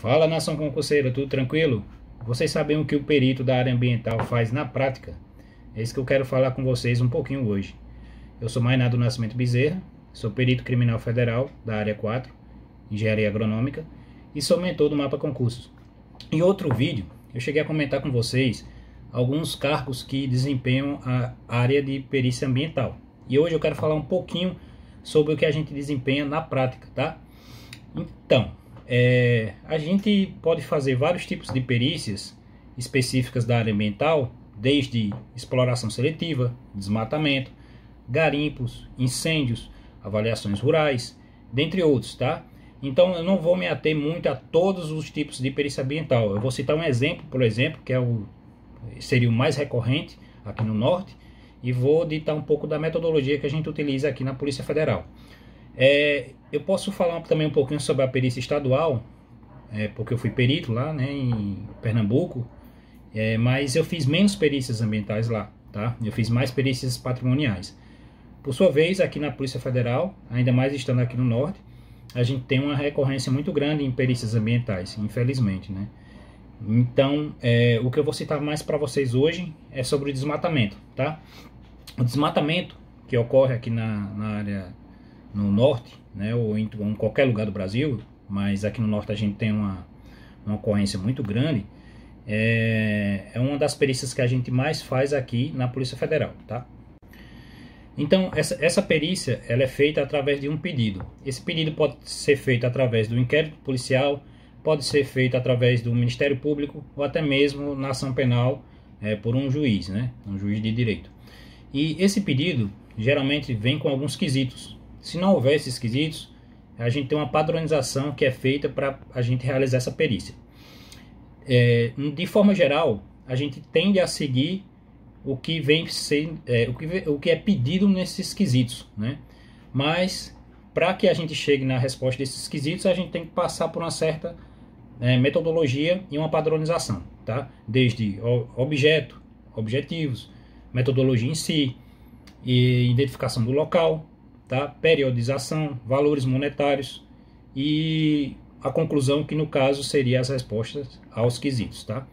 Fala, nação concurseira, tudo tranquilo? Vocês sabem o que o perito da área ambiental faz na prática? É isso que eu quero falar com vocês um pouquinho hoje. Eu sou Mainado Nascimento Bezerra, sou perito criminal federal da área 4, Engenharia Agronômica, e sou mentor do Mapa Concursos. Em outro vídeo, eu cheguei a comentar com vocês alguns cargos que desempenham a área de perícia ambiental. E hoje eu quero falar um pouquinho sobre o que a gente desempenha na prática, tá? Então, a gente pode fazer vários tipos de perícias específicas da área ambiental, desde exploração seletiva, desmatamento, garimpos, incêndios, avaliações rurais, dentre outros, tá? Então eu não vou me ater muito a todos os tipos de perícia ambiental. Eu vou citar um exemplo, por exemplo, que seria o mais recorrente aqui no Norte, e vou ditar um pouco da metodologia que a gente utiliza aqui na Polícia Federal. Eu posso falar também um pouquinho sobre a perícia estadual, porque eu fui perito lá, né, em Pernambuco, mas eu fiz menos perícias ambientais lá, tá? Eu fiz mais perícias patrimoniais. Por sua vez, aqui na Polícia Federal, ainda mais estando aqui no Norte, a gente tem uma recorrência muito grande em perícias ambientais, infelizmente, né? Então, o que eu vou citar mais para vocês hoje é sobre o desmatamento, tá? O desmatamento que ocorre aqui na área no Norte, né, ou em qualquer lugar do Brasil, mas aqui no Norte a gente tem uma ocorrência muito grande, é uma das perícias que a gente mais faz aqui na Polícia Federal, tá? Então, essa perícia ela é feita através de um pedido. Esse pedido pode ser feito através do inquérito policial, pode ser feito através do Ministério Público ou até mesmo na ação penal por um juiz, né? Um juiz de direito. E esse pedido geralmente vem com alguns quesitos. Se não houver esses quesitos, a gente tem uma padronização que é feita para a gente realizar essa perícia. De forma geral, a gente tende a seguir o que vem ser, o que é pedido nesses quesitos, né? Mas para que a gente chegue na resposta desses quesitos, a gente tem que passar por uma certa metodologia e uma padronização, tá? Desde objeto, objetivos, metodologia em si, e identificação do local, tá? Periodização, valores monetários e a conclusão, que no caso seria as respostas aos quesitos, tá?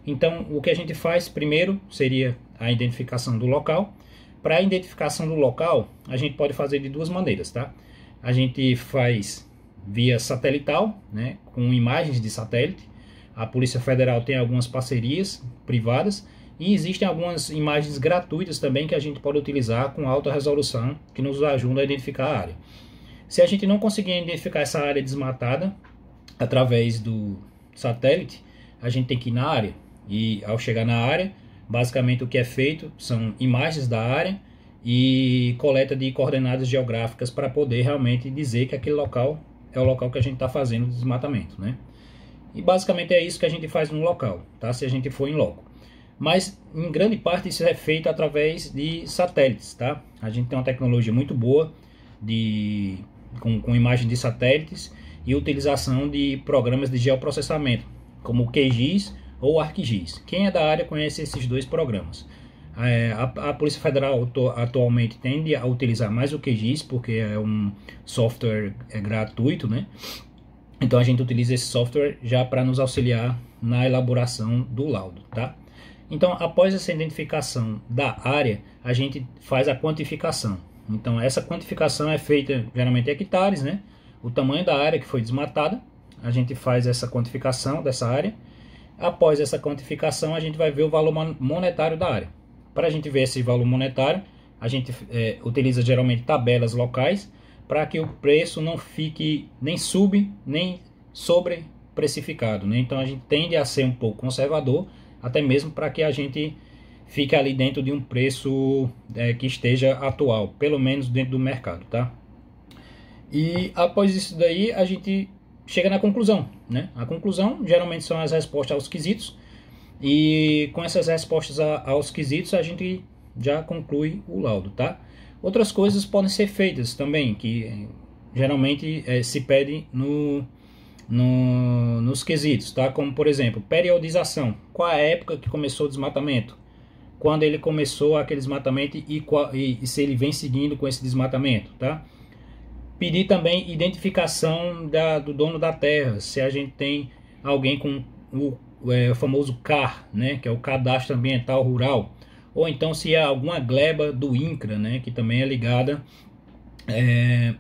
Então, o que a gente faz primeiro seria a identificação do local. Para a identificação do local, a gente pode fazer de duas maneiras, tá? A gente faz via satelital, né, com imagens de satélite. A Polícia Federal tem algumas parcerias privadas e existem algumas imagens gratuitas também que a gente pode utilizar com alta resolução, que nos ajuda a identificar a área. Se a gente não conseguir identificar essa área desmatada através do satélite, a gente tem que ir na área. E ao chegar na área, basicamente o que é feito são imagens da área e coleta de coordenadas geográficas para poder realmente dizer que aquele local é o local que a gente está fazendo o desmatamento, né? E basicamente é isso que a gente faz no local, tá? Se a gente for em loco. Mas em grande parte isso é feito através de satélites, tá? A gente tem uma tecnologia muito boa com imagem de satélites e utilização de programas de geoprocessamento, como o QGIS ou ArcGIS. Quem é da área conhece esses dois programas. A Polícia Federal atualmente tende a utilizar mais o QGIS, porque é um software gratuito, né? Então a gente utiliza esse software já para nos auxiliar na elaboração do laudo, tá? Então, após essa identificação da área, a gente faz a quantificação. Então essa quantificação é feita geralmente em hectares, né? O tamanho da área que foi desmatada, a gente faz essa quantificação dessa área. Após essa quantificação, a gente vai ver o valor monetário da área. Para a gente ver esse valor monetário, a gente utiliza geralmente tabelas locais para que o preço não fique nem nem sobreprecificado, né? Então a gente tende a ser um pouco conservador, até mesmo para que a gente fique ali dentro de um preço que esteja atual, pelo menos dentro do mercado, tá? E após isso daí, a gente chega na conclusão, né? A conclusão geralmente são as respostas aos quesitos, e com essas respostas aos quesitos a gente já conclui o laudo, tá? Outras coisas podem ser feitas também, que geralmente se pede nos quesitos, tá? Como por exemplo, periodização. Qual é a época que começou o desmatamento? Quando ele começou aquele desmatamento e se ele vem seguindo com esse desmatamento, tá? Pedir também identificação do dono da terra, se a gente tem alguém com o famoso CAR, né, que é o Cadastro Ambiental Rural, ou então se há alguma gleba do INCRA, né, que também é ligada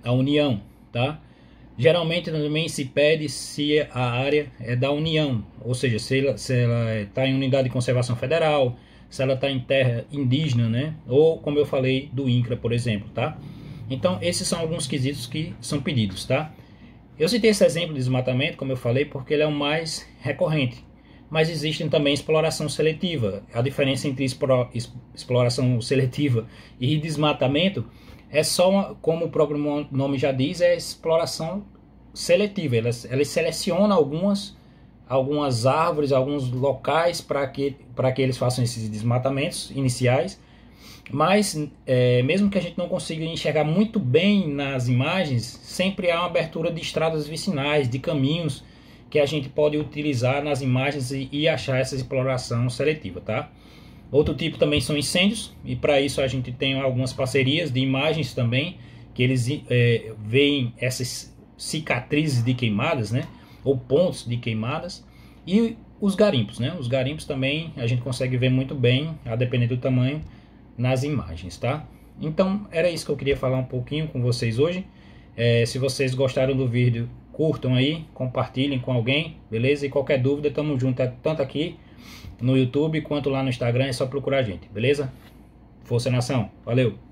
à União, tá? Geralmente também se pede se a área é da União, ou seja, se ela está em unidade de conservação federal, se ela está em terra indígena, né? Ou como eu falei do INCRA, por exemplo, tá? Então esses são alguns quesitos que são pedidos, tá? Eu citei esse exemplo de desmatamento, como eu falei, porque ele é o mais recorrente. Mas existem também exploração seletiva. A diferença entre exploração seletiva e desmatamento é só, como o próprio nome já diz, é exploração seletiva. Elas selecionam algumas árvores, alguns locais para que eles façam esses desmatamentos iniciais. Mas mesmo que a gente não consiga enxergar muito bem nas imagens, sempre há uma abertura de estradas vicinais, de caminhos que a gente pode utilizar nas imagens e achar essa exploração seletiva, tá? Outro tipo também são incêndios, e para isso a gente tem algumas parcerias de imagens também, que eles veem essas cicatrizes de queimadas, né? Ou pontos de queimadas, e os garimpos, né? Os garimpos também a gente consegue ver muito bem, a depender do tamanho, nas imagens, tá? Então era isso que eu queria falar um pouquinho com vocês hoje. Se vocês gostaram do vídeo, curtam aí, compartilhem com alguém, beleza? E qualquer dúvida, tamo junto, tanto aqui no YouTube quanto lá no Instagram, é só procurar a gente, beleza? Força nação, valeu!